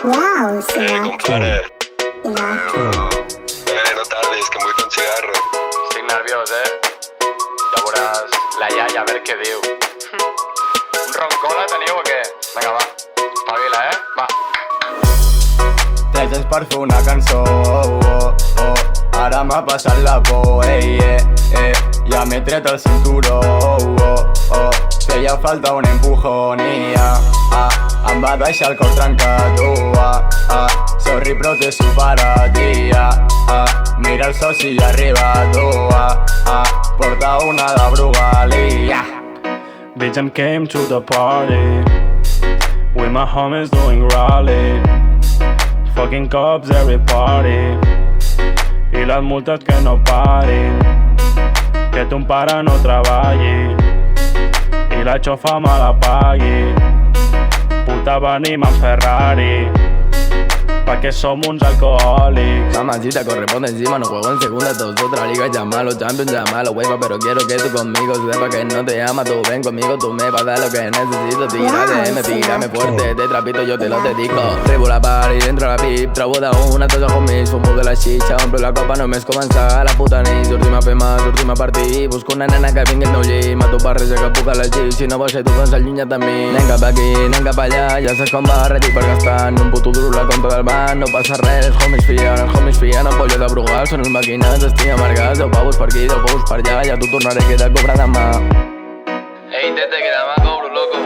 Wow, Sinato. Compadre. Sinato. No tardes, que em vull fer un cigarro. Estic nerviós, Ja veuràs la iaia, a veure què diu. Un roncola teniu o què? Vinga, va, espavila, Va. 3 anys per fer una cançó, ara m'ha passat la por, ja m'he tret el cinturó, feia falta un empujón i em va deixar el cor trencat, sorry però t'he superat, mira el soci i arriba, porta una de Brugal, Bitch, I came to the party with my homies doing rally. Fucking cops every party i les multes que no parin, que ton pare no treballi i la xofa me la pagui. Puta, venim en Ferrari perquè som uns alcohòlics. Mamacita, corre por encima, no juego en segunda, todos otra liga, llámalo, champions, llámalo, hueva, pero quiero que tú conmigo sepa que no te ama, tú ven conmigo, tú me vas a dar lo que necesito, tírame fuerte, te trapito, yo te lo dedico. Rebo la party, dentro la pip, trobo d'una, tots els homies, fumo de la xitxa, omplo la copa, només començar la puta nit, sortim a fer mà, sortim a partir, busco una nena que vingui al meu llit, mato barreja que puc a l'egir, si no vols ser tu, doncs allunya't de mi. Anem cap aquí, anem cap allà, ja saps com va, retic per gastar, un puto duro la compta del banc, no passa res, els homies fien, el pollo de Brugal, són els maquinats, estic amargats, 10 pavos per aquí, 10 pavos per allà, ja t'ho tornaré que t'ha cobrat demà. Tete, que demà cobro, loco.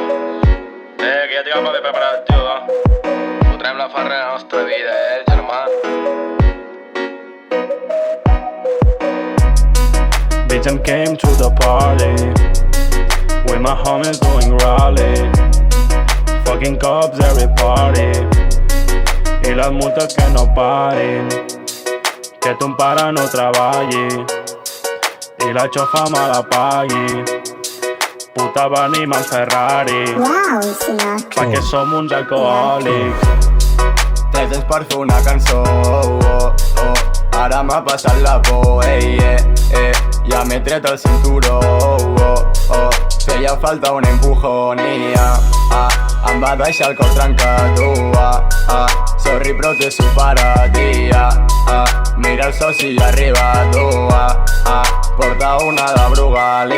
Que ja tinc el paper preparat, tio, va. Fotrem la farra a la nostra vida, germà. Bitch, I came to the party with my homies doing rally. Fucking cops every party i les multes que no parin, que ton pare no treballi i la xofa me la pagui. Puta, venim en Ferrari Wow, Sinato. perquè som uns alcohòlics. 3 anys per fer una cançó, ara m'ha passat la por, ja m'he tret el cinturó, feia falta un empujón i em va deixar el cor trencat, sorry però t'he superat, mira el soci i arriba, porta una de Brugal,